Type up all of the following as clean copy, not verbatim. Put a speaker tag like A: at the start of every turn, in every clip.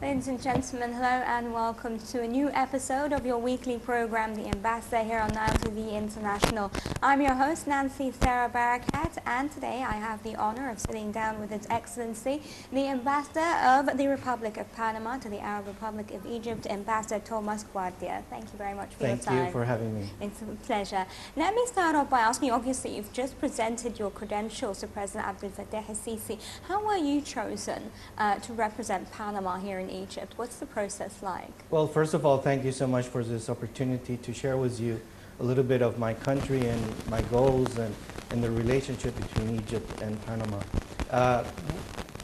A: Ladies and gentlemen, hello and welcome to a new episode of your weekly program, The Ambassador, here on Nile TV International. I'm your host, Nancy Sarah Barakat, and today I have the honor of sitting down with His Excellency, the Ambassador of the Republic of Panama to the Arab Republic of Egypt, Ambassador Tomas Guardia. Thank you very much for your time.
B: Thank you for having me.
A: It's a pleasure. Let me start off by asking you, obviously you've just presented your credentials to President Abdel Fattah al-Sisi. How were you chosen to represent Panama here in Egypt? What's the process like?
B: Well, first of all, thank you so much for this opportunity to share with you a little bit of my country and my goals and the relationship between Egypt and Panama.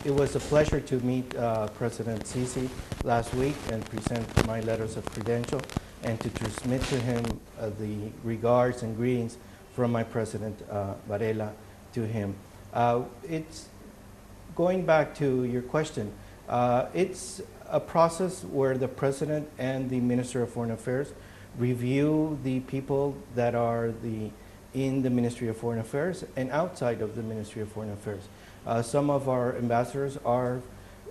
B: It was a pleasure to meet President Sisi last week and present my letters of credential and to transmit to him the regards and greetings from my President Varela to him. It's going back to your question. It's a process where the President and the Minister of Foreign Affairs review the people that are in the Ministry of Foreign Affairs and outside of the Ministry of Foreign Affairs. Some of our ambassadors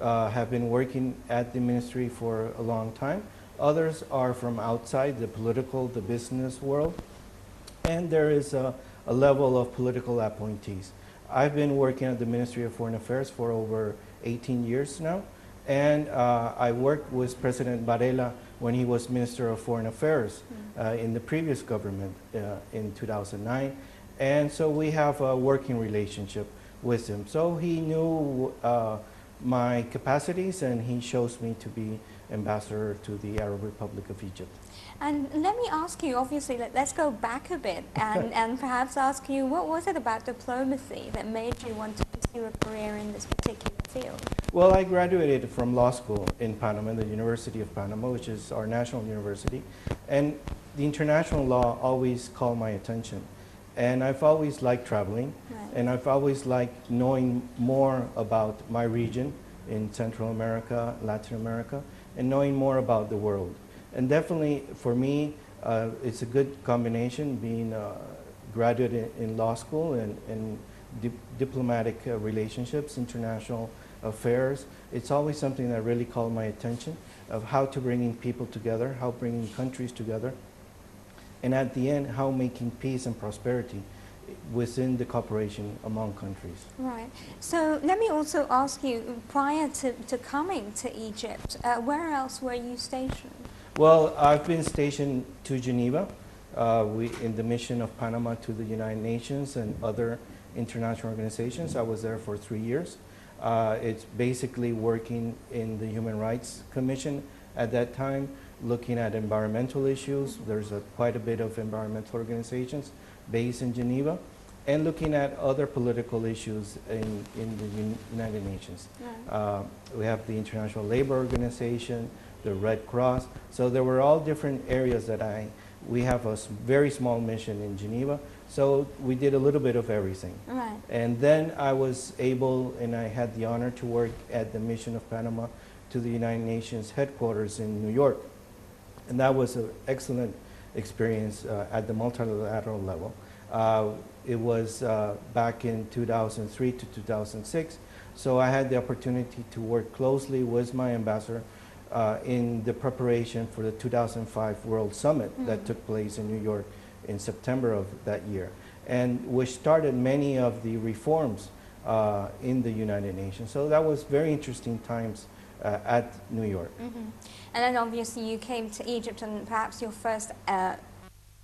B: have been working at the ministry for a long time. Others are from outside the political, the business world. And there is a level of political appointees. I've been working at the Ministry of Foreign Affairs for over 18 years now. And I worked with President Varela when he was Minister of Foreign Affairs in the previous government in 2009. And so we have a working relationship with him. So he knew my capacities and he chose me to be ambassador to the Arab Republic of Egypt.
A: And let me ask you, obviously, let's go back a bit and perhaps ask you, what was it about diplomacy that made you want to pursue a career in this particular field?
B: Well, I graduated from law school in Panama, the University of Panama, which is our national university. And the international law always called my attention. And I've always liked traveling, and I've always liked knowing more about my region in Central America, Latin America, and knowing more about the world. And definitely, for me, it's a good combination being a graduate in law school and diplomatic relationships, international affairs. It's always something that really called my attention of how to bringing people together, how bringing countries together, and at the end, how making peace and prosperity within the cooperation among countries.
A: Right. So let me also ask you, prior to coming to Egypt, where else were you stationed?
B: Well, I've been stationed to Geneva in the mission of Panama to the United Nations and other international organizations. I was there for 3 years. It's basically working in the Human Rights Commission at that time, looking at environmental issues. There's quite a bit of environmental organizations based in Geneva, and looking at other political issues in the United Nations. Right. We have the International Labor Organization, the Red Cross. So there were all different areas that we have a very small mission in Geneva. So we did a little bit of everything.
A: Right.
B: And then I was able, and I had the honor to work at the Mission of Panama to the United Nations headquarters in New York. And that was an excellent experience at the multilateral level. It was back in 2003 to 2006. So I had the opportunity to work closely with my ambassador in the preparation for the 2005 World Summit that took place in New York in September of that year, and which started many of the reforms in the United Nations. So that was very interesting times at New York.
A: And then obviously you came to Egypt, and perhaps your first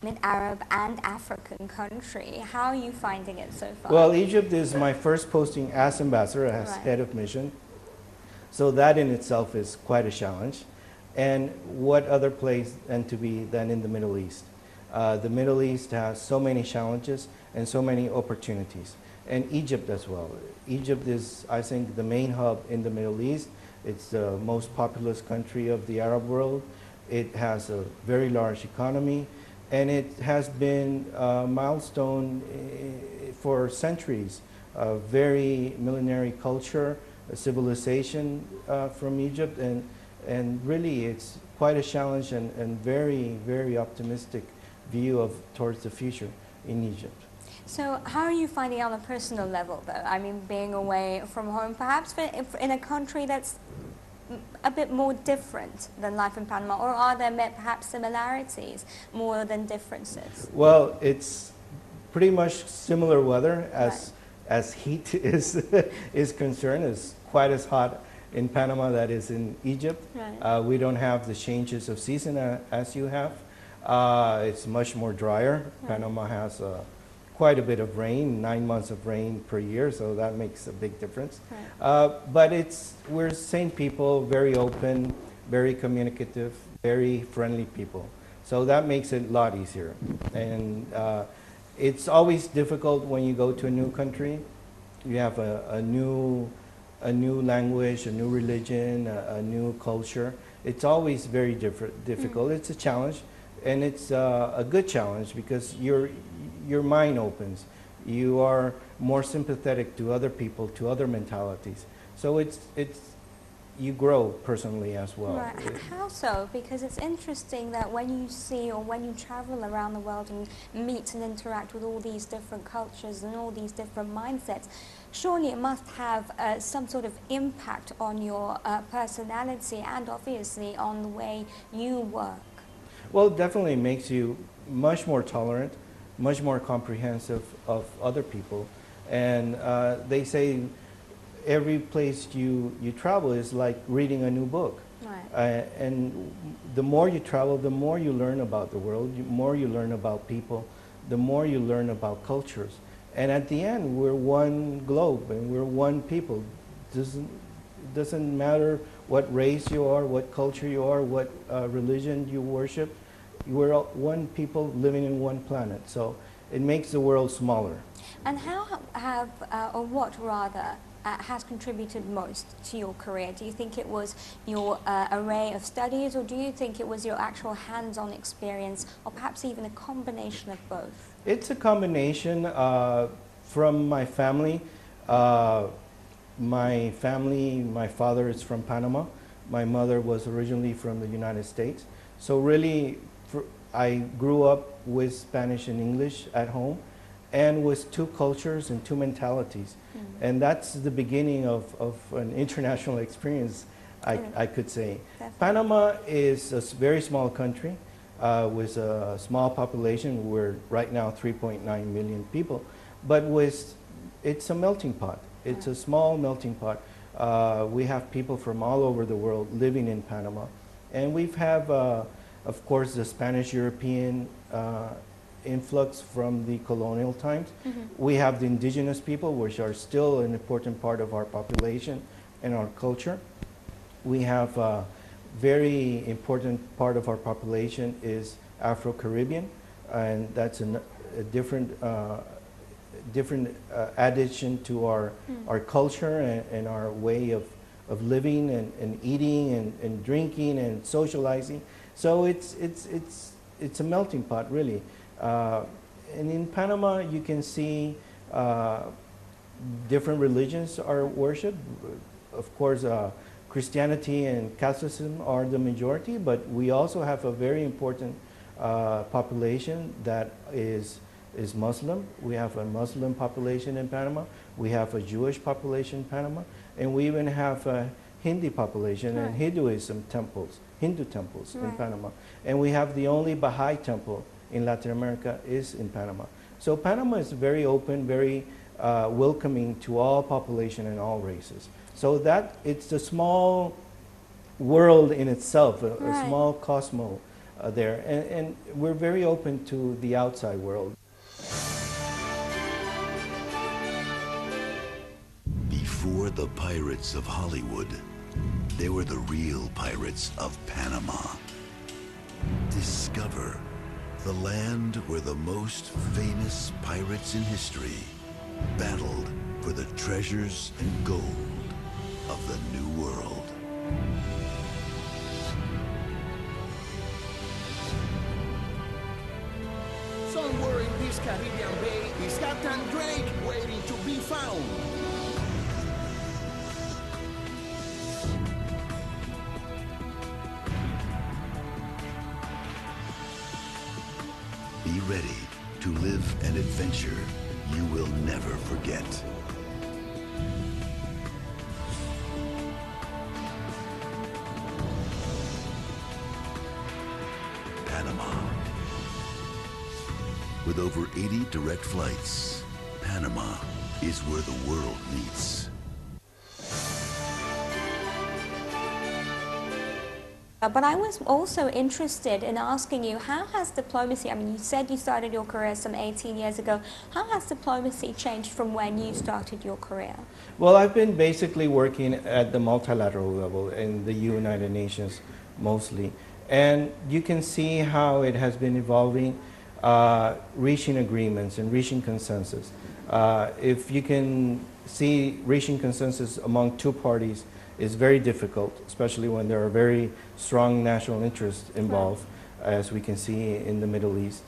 A: mid-Arab and African country. How are you finding it so far?
B: Well, Egypt is my first posting as ambassador, as head of mission. So that in itself is quite a challenge. And what other place than in the Middle East? The Middle East has so many challenges and so many opportunities. And Egypt as well. Egypt is, I think, the main hub in the Middle East. It's the most populous country of the Arab world. It has a very large economy, and it has been a milestone for centuries. A very millenary culture, a civilization from Egypt, and really it's quite a challenge and very, very optimistic view towards the future in Egypt.
A: So how are you finding it on a personal level, though? I mean, being away from home, perhaps in a country that's a bit more different than life in Panama, or are there perhaps similarities more than differences?
B: Well, it's pretty much similar weather
A: Right.
B: as heat is concerned. It's quite as hot in Panama that is in Egypt.
A: Right.
B: We don't have the changes of season as you have. It's much more drier.
A: Right.
B: Panama has quite a bit of rain, 9 months of rain per year, so that makes a big difference.
A: Right.
B: But we're same people, very open, very communicative, very friendly people. So that makes it a lot easier. And it's always difficult when you go to a new country. You have a new language, a new religion, a new culture. It's always very difficult. It's a challenge, and it's a good challenge because your mind opens. You are more sympathetic to other people, to other mentalities. So you grow personally as well.
A: Right. How so? Because it's interesting that when you see or when you travel around the world and meet and interact with all these different cultures and all these different mindsets, surely it must have some sort of impact on your personality and obviously on the way you work.
B: Well, it definitely makes you much more tolerant, much more comprehensive of other people. And they say every place you travel is like reading a new book.
A: Right.
B: And the more you travel, the more you learn about the world, the more you learn about people, the more you learn about cultures. And at the end, we're one globe and we're one people. Doesn't matter what race you are, what culture you are, what religion you worship. We're all one people living in one planet. So it makes the world smaller.
A: And how or what rather, has contributed most to your career? Do you think it was your array of studies, or do you think it was your actual hands-on experience, or perhaps even a combination of both?
B: It's a combination from my family. My father is from Panama. My mother was originally from the United States. So really, I grew up with Spanish and English at home, and with two cultures and two mentalities. And that's the beginning of an international experience, I could say.
A: Definitely.
B: Panama is a very small country with a small population. We're right now 3.9 million people, but it's a melting pot. It's a small melting pot. We have people from all over the world living in Panama. And we have, of course, the Spanish-European influx from the colonial times. We have the indigenous people, which are still an important part of our population and our culture. We have a very important part of our population is Afro-Caribbean, and that's a different addition to our culture and our way of living and eating and drinking and socializing. So it's a melting pot, really. And in Panama, you can see different religions are worshipped. Of course, Christianity and Catholicism are the majority, but we also have a very important population that is Muslim. We have a Muslim population in Panama. We have a Jewish population in Panama. And we even have a Hindi population and Hindu temples in Panama. And we have the only Baha'i temple in Latin America is in Panama. So Panama is very open, very welcoming to all population and all races. So it's a small world in itself, a small cosmos there. And we're very open to the outside world.
C: Before the pirates of Hollywood, they were the real pirates of Panama. Discover the land where the most famous pirates in history battled for the treasures and gold of the New World.
D: Somewhere in this Caribbean bay is Captain Drake waiting to be found.
C: Be ready to live an adventure you will never forget. With over 80 direct flights, Panama is where the world meets.
A: But I was also interested in asking you, how has diplomacy, I mean, you said you started your career some 18 years ago. How has diplomacy changed from when you started your career?
B: Well, I've been basically working at the multilateral level in the United Nations mostly. And you can see how it has been evolving, reaching agreements and reaching consensus. If you can see reaching consensus among two parties is very difficult, especially when there are very strong national interests involved, as we can see in the Middle East.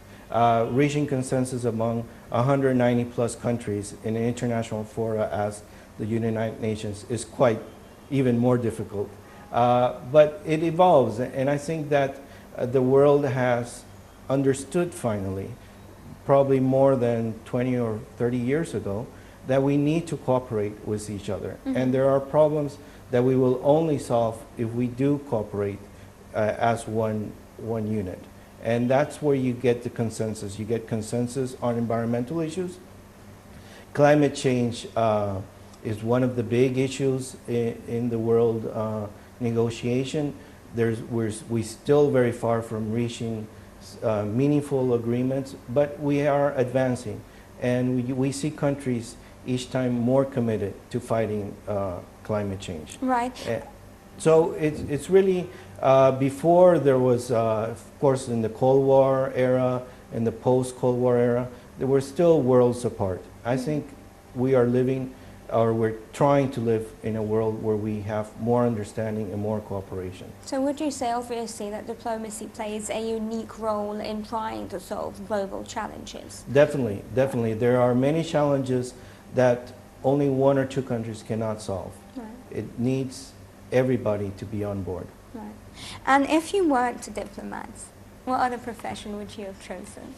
B: Reaching consensus among 190 plus countries in an international fora as the United Nations is quite even more difficult. But it evolves, and I think that the world has understood finally, probably more than 20 or 30 years ago, that we need to cooperate with each other. And there are problems that we will only solve if we do cooperate as one unit. And that's where you get the consensus. You get consensus on environmental issues. Climate change is one of the big issues in the world negotiation. We're still very far from reaching meaningful agreements, but we are advancing. And we see countries each time more committed to fighting climate change.
A: Right.
B: So it's really, before there was, of course, in the Cold War era, in the post-Cold War era, there were still worlds apart. I think we are living, or we're trying to live in a world where we have more understanding and more cooperation.
A: So would you say, obviously, that diplomacy plays a unique role in trying to solve global challenges?
B: Definitely, definitely. There are many challenges that only one or two countries cannot solve.
A: Right.
B: It needs everybody to be on board.
A: Right. And if you weren't a diplomat, what other profession would you have chosen?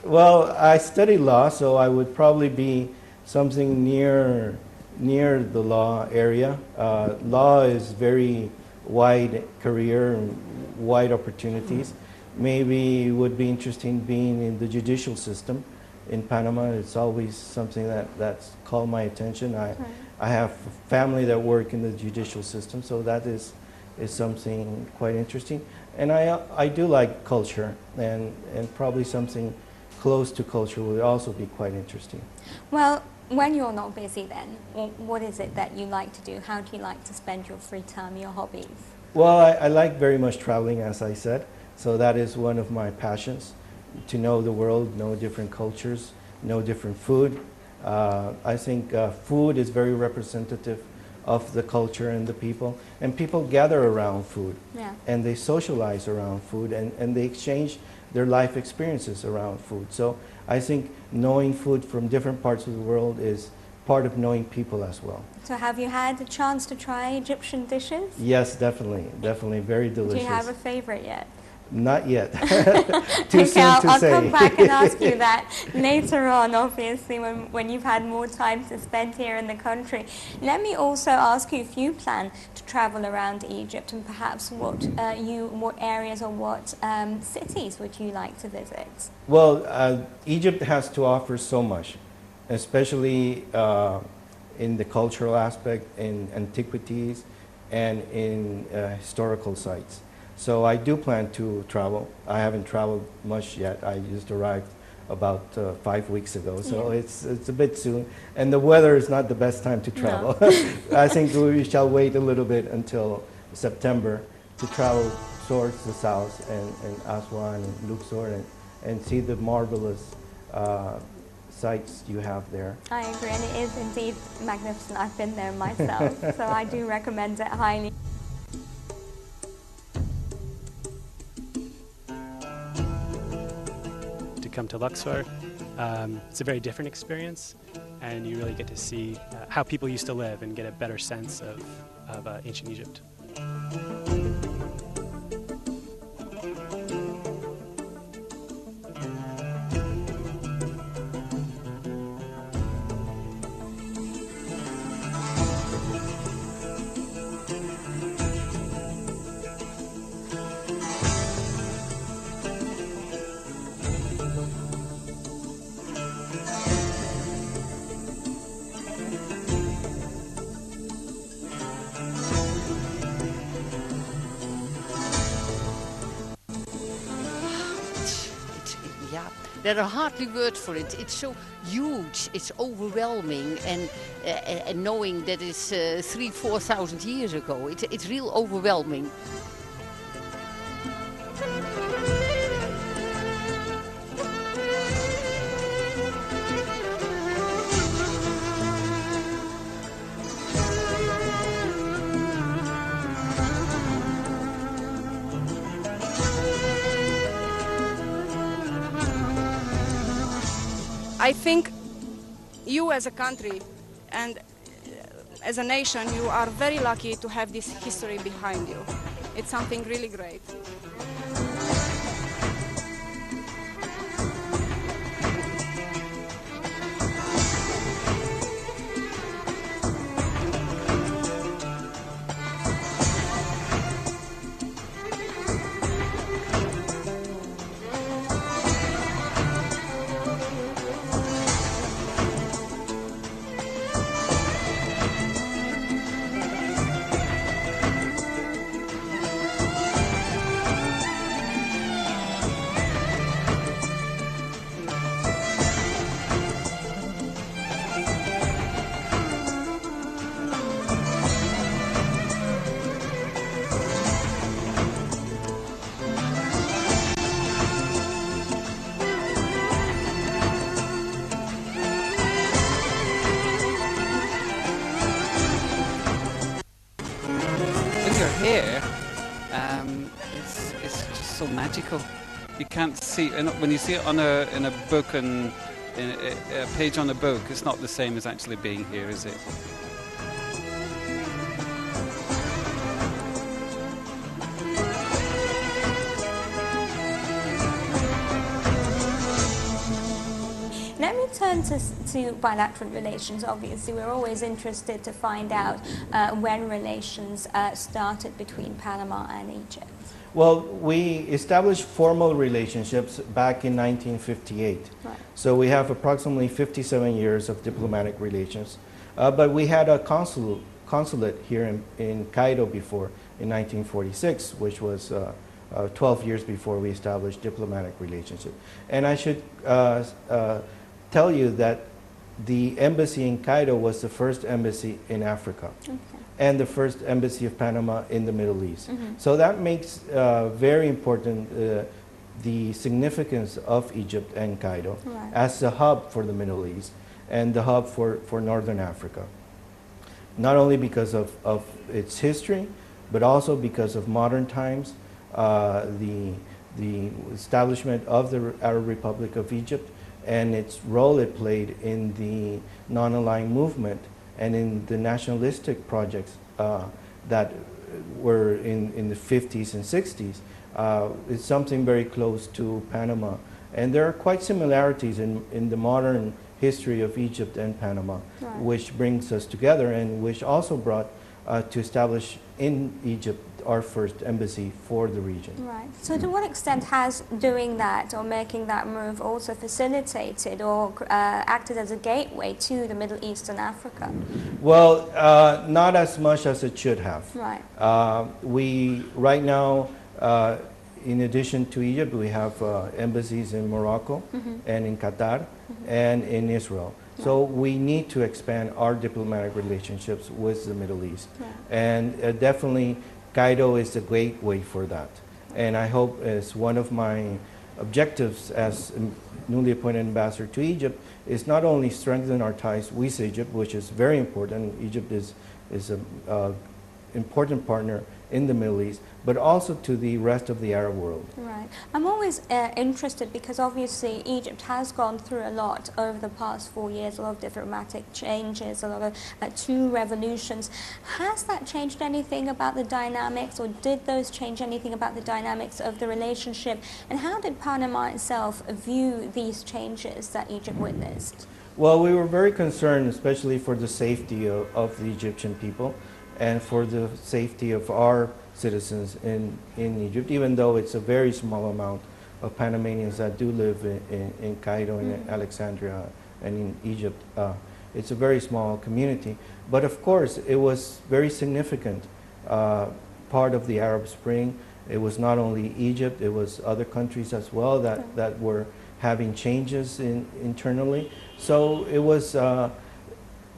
B: Well, I studied law, so I would probably be something near the law area. Law is very wide career and wide opportunities. Maybe it would be interesting being in the judicial system in Panama. It's always something that's called my attention. I have family that work in the judicial system, so that is something quite interesting. And I do like culture, and probably something close to culture would also be quite interesting.
A: Well, when you're not busy then, what is it that you like to do? How do you like to spend your free time, your hobbies?
B: Well, I like very much traveling, as I said, so that is one of my passions, to know the world, know different cultures, know different food. I think food is very representative of the culture and the people, and people gather around food, and they socialize around food, and they exchange their life experiences around food. So I think knowing food from different parts of the world is part of knowing people as well.
A: So have you had the chance to try Egyptian dishes?
B: Yes, definitely, definitely, very delicious.
A: Do you have a favorite yet?
B: Not yet. Too soon to
A: I'll
B: say.
A: come back and ask you that later on, obviously, when you've had more time to spend here in the country. Let me also ask you if you plan to travel around Egypt, and perhaps what areas or what cities would you like to visit?
B: Well, Egypt has to offer so much, especially in the cultural aspect, in antiquities, and in historical sites. So I do plan to travel. I haven't traveled much yet. I just arrived about 5 weeks ago, so it's a bit soon. And the weather is not the best time to travel. No. I think we shall wait a little bit until September to travel towards the south and Aswan and Luxor and see the marvelous sites you have there.
A: I agree, and it is indeed magnificent. I've been there myself, so I do recommend it highly.
E: Come to Luxor. It's a very different experience, and you really get to see how people used to live and get a better sense of ancient Egypt.
F: There are hardly words for it. It's so huge, it's overwhelming, and knowing that it's 3,000–4,000 years ago, it's real overwhelming.
G: I think you as a country and as a nation, you are very lucky to have this history behind you. It's something really great.
H: Here, it's just so magical. You can't see, and when you see it on in a book and in a page on a book, it's not the same as actually being here, is it?
A: Let me turn to bilateral relations. Obviously, we're always interested to find out when relations started between Panama and Egypt.
B: Well, we established formal relationships back in 1958.
A: Right.
B: So we have approximately 57 years of diplomatic relations. But we had a consulate here in Cairo before, in 1946, which was 12 years before we established diplomatic relationship. And I should tell you that the embassy in Cairo was the first embassy in Africa. Okay. And the first embassy of Panama in the Middle East. Mm-hmm. So that makes very important the significance of Egypt and Cairo as the hub for the Middle East and the hub for Northern Africa. Not only because of its history, but also because of modern times, the establishment of the Arab Republic of Egypt and its role it played in the non-aligned movement and in the nationalistic projects that were in the 50s and 60s is something very close to Panama. And there are quite similarities in the modern history of Egypt and Panama, which brings us together and which also brought to establish in Egypt our first embassy for the region.
A: Right. So to what extent has doing that or making that move also facilitated or acted as a gateway to the Middle East and Africa?
B: Well, not as much as it should have.
A: Right.
B: We, right now, in addition to Egypt, we have embassies in Morocco and in Qatar and in Israel. So we need to expand our diplomatic relationships with the Middle East. And definitely Cairo is the gateway for that. And I hope as one of my objectives as newly appointed ambassador to Egypt is not only strengthen our ties with Egypt, which is very important. Egypt is an important partner in the Middle East, but also to the rest of the Arab world.
A: Right. I'm always interested because obviously Egypt has gone through a lot over the past 4 years, a lot of diplomatic changes, a lot of 2 revolutions. Has that changed anything about the dynamics, or did those change anything about the dynamics of the relationship? And how did Panama itself view these changes that Egypt witnessed?
B: Well, we were very concerned, especially for the safety of the Egyptian people and for the safety of our citizens in Egypt, even though it's a very small amount of Panamanians that do live in Cairo, in Alexandria, and in Egypt. It's a very small community. But of course, it was very significant part of the Arab Spring. It was not only Egypt, it was other countries as well that were having changes internally. So it was,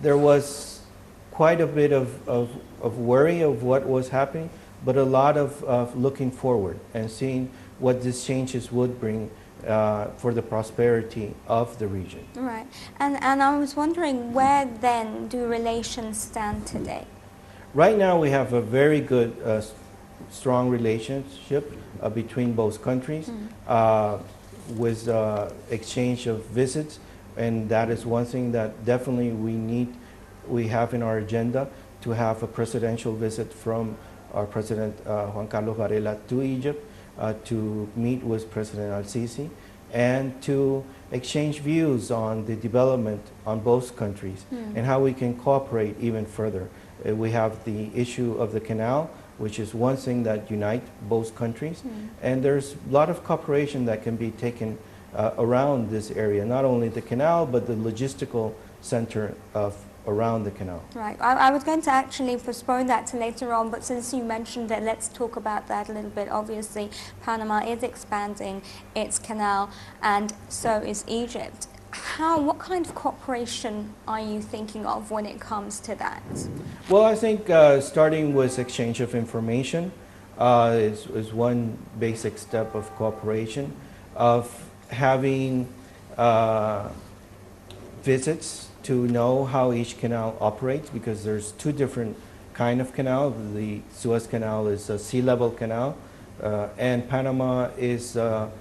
B: there was quite a bit of worry of what was happening, but a lot of looking forward and seeing what these changes would bring for the prosperity of the region.
A: Right. And I was wondering, where then do relations stand today?
B: Right now we have a very good, strong relationship between both countries with exchange of visits, and that is one thing that definitely we have in our agenda, to have a presidential visit from our President Juan Carlos Varela to Egypt to meet with President Al-Sisi and to exchange views on the development on both countries and how we can cooperate even further. We have the issue of the canal, which is one thing that unites both countries, and there's a lot of cooperation that can be taken around this area, not only the canal, but the logistical center of around the canal.
A: Right. I was going to actually postpone that to later on, but since you mentioned it, let's talk about that a little bit. Obviously, Panama is expanding its canal, and so is Egypt. What kind of cooperation are you thinking of when it comes to that?
B: Well, I think starting with exchange of information is one basic step of cooperation, of having visits to know how each canal operates, because there's two different kind of canal. The Suez Canal is a sea level canal, and Panama is a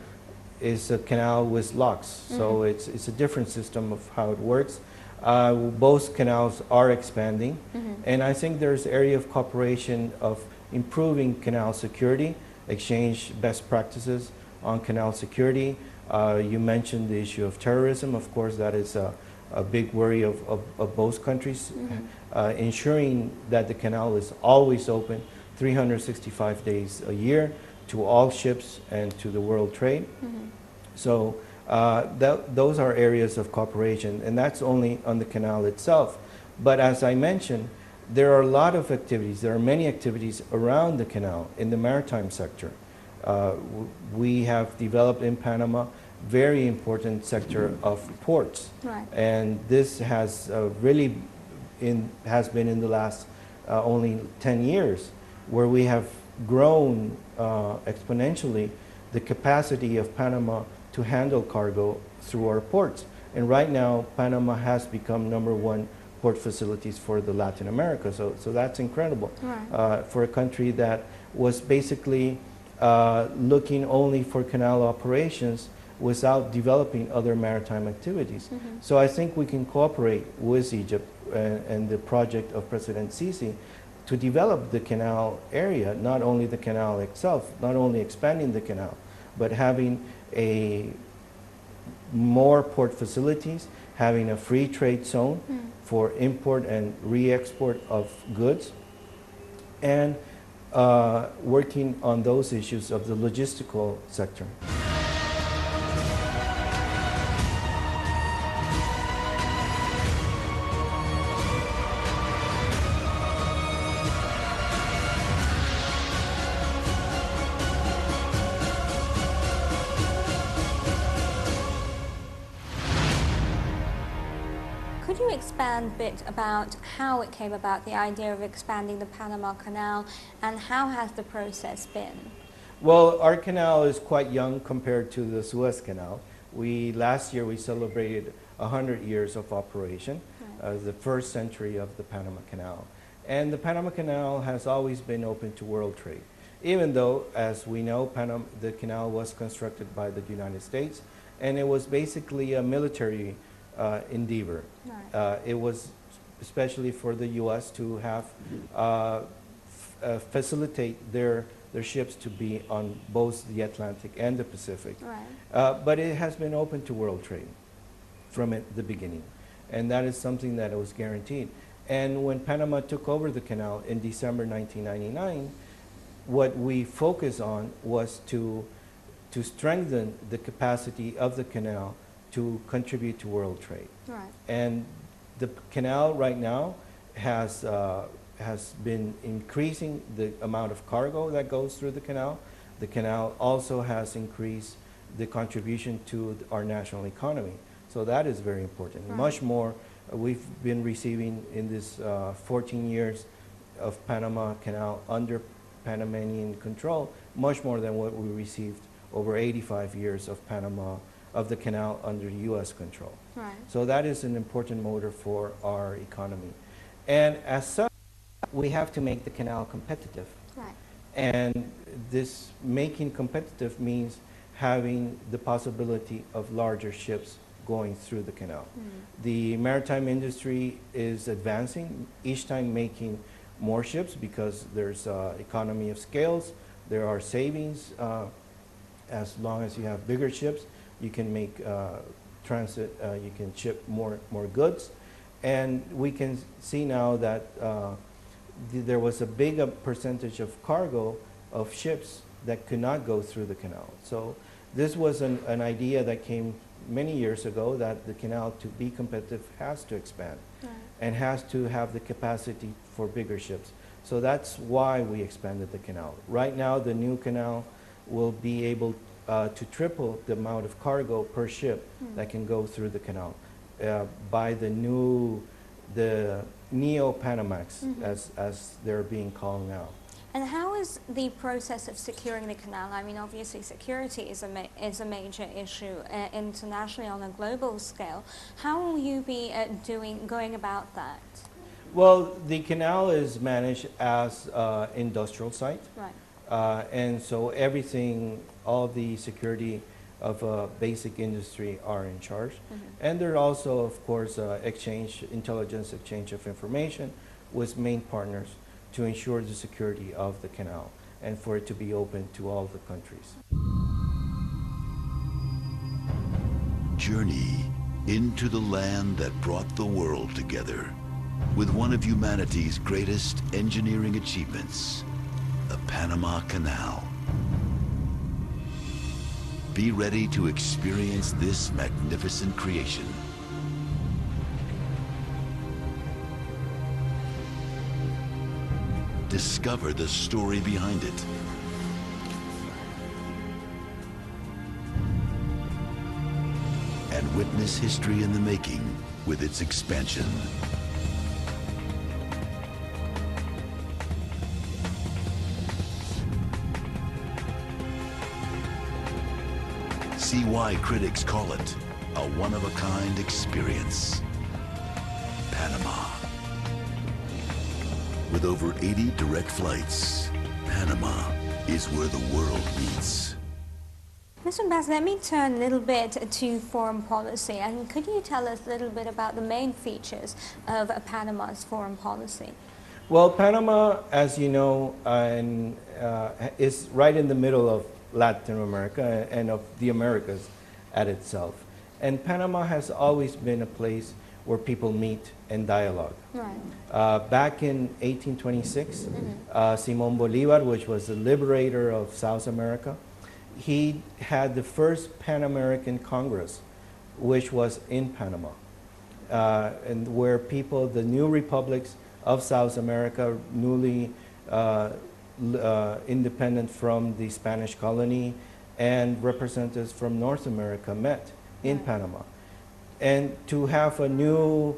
B: canal with locks. So it's a different system of how it works. Both canals are expanding, and I think there's area of cooperation of improving canal security, exchange best practices on canal security. You mentioned the issue of terrorism. Of course, that is a big worry of both countries, ensuring that the canal is always open 365 days a year to all ships and to the world trade. So those are areas of cooperation, and that's only on the canal itself. But as I mentioned, there are a lot of activities, there are many activities around the canal in the maritime sector. We have developed in Panama very important sector of ports, and this has really has been in the last only 10 years, where we have grown exponentially the capacity of Panama to handle cargo through our ports. And right now, Panama has become #1 port facilities for the Latin America. So that's incredible for a country that was basically looking only for canal operations without developing other maritime activities. So I think we can cooperate with Egypt and the project of President Sisi to develop the canal area, not only the canal itself, not only expanding the canal, but having more port facilities, having a free trade zone for import and re-export of goods, and working on those issues of the logistical sector.
A: Could you expand a bit about how it came about, the idea of expanding the Panama Canal, and how has the process been?
B: Well, our canal is quite young compared to the Suez Canal. Last year we celebrated 100 years of operation, the first century of the Panama Canal. And the Panama Canal has always been open to world trade, even though, as we know, the canal was constructed by the United States, and it was basically a military endeavor. It was especially for the U.S. to have facilitate their ships to be on both the Atlantic and the Pacific. But it has been open to world trade from the beginning, and that is something that was guaranteed. And when Panama took over the canal in December 1999, what we focused on was to strengthen the capacity of the canal to contribute to world trade. And the canal right now has been increasing the amount of cargo that goes through the canal. The canal also has increased the contribution to our national economy. So that is very important.
A: Right.
B: Much more we've been receiving in this 14 years of Panama Canal under Panamanian control, much more than what we received over 85 years of the canal under U.S. control.
A: Right.
B: So that is an important motor for our economy. And as such, we have to make the canal competitive.
A: Right.
B: And this making competitive means having the possibility of larger ships going through the canal. The maritime industry is advancing, each time making more ships because there's economy of scales, there are savings. As long as you have bigger ships, you can make transit, you can ship more goods. And we can see now that there was a big percentage of cargo of ships that could not go through the canal. So this was an idea that came many years ago, that the canal, to be competitive, has to expand.
A: Right.
B: And has to have the capacity for bigger ships. So that's why we expanded the canal. Right now, the new canal will be able to triple the amount of cargo per ship that can go through the canal by the Neo-Panamax, as they're being called now.
A: And how is the process of securing the canal? I mean, obviously security is a major issue internationally on a global scale. How will you be going about that?
B: Well, the canal is managed as an industrial site.
A: Right.
B: And so everything, all the security of basic industry are in charge. And there are also, of course, intelligence exchange of information with main partners to ensure the security of the canal and for it to be open to all the countries.
C: Journey into the land that brought the world together with one of humanity's greatest engineering achievements, the Panama Canal. Be ready to experience this magnificent creation. Discover the story behind it. And witness history in the making with its expansion. See why critics call it a one-of-a-kind experience. Panama. With over 80 direct flights, Panama is where the world meets.
A: Mr. Ambassador, let me turn a little bit to foreign policy. And could you tell us a little bit about the main features of Panama's foreign policy?
B: Well, Panama, as you know, is right in the middle of Latin America and of the Americas at itself. And Panama has always been a place where people meet and dialogue.
A: Right.
B: Back in 1826, Simón Bolívar, which was the liberator of South America, he had the first Pan-American Congress, which was in Panama, and where people, the new republics of South America, newly independent from the Spanish colony, and representatives from North America met in Panama. And to have a new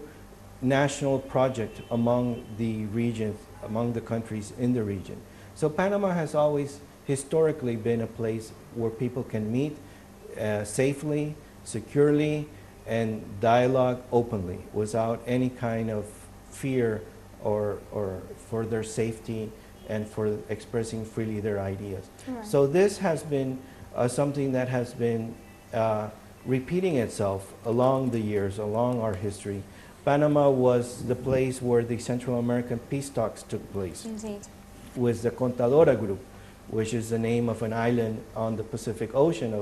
B: national project among the regions, among the countries in the region. So Panama has always historically been a place where people can meet safely, securely, and dialogue openly without any kind of fear or for their safety and for expressing freely their ideas.
A: Right.
B: So this has been something that has been repeating itself along the years, along our history. Panama was the place where the Central American peace talks took place.
A: Indeed.
B: With the Contadora Group, which is the name of an island on the Pacific Ocean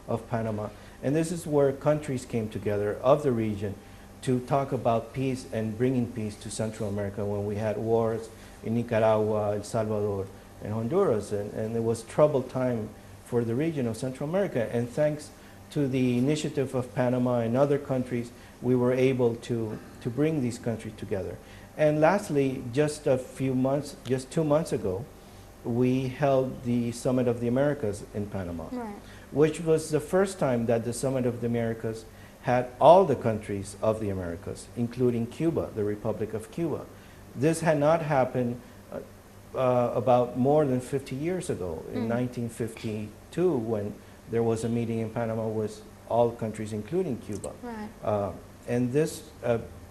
B: of Panama. And this is where countries came together of the region to talk about peace and bringing peace to Central America when we had wars in Nicaragua, El Salvador, and Honduras. And it was troubled time for the region of Central America. And thanks to the initiative of Panama and other countries, we were able to bring these countries together. And lastly, just 2 months ago, we held the Summit of the Americas in Panama,
A: Right.
B: which was the first time that the Summit of the Americas had all the countries of the Americas, including Cuba, the Republic of Cuba. This had not happened about more than 50 years ago, in 1952, when there was a meeting in Panama with all countries, including Cuba.
A: Right.
B: And this,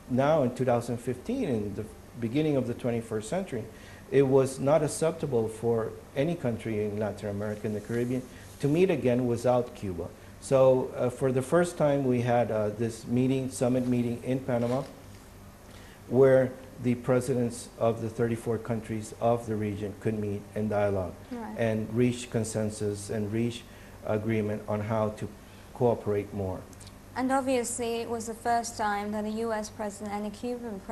B: now in 2015, in the beginning of the 21st century, it was not acceptable for any country in Latin America and the Caribbean to meet again without Cuba. So for the first time, we had this meeting, summit meeting in Panama, where the presidents of the 34 countries of the region could meet and dialogue
A: Right.
B: and reach consensus and reach agreement on how to cooperate more.
A: And obviously, it was the first time that a U.S. president and a Cuban president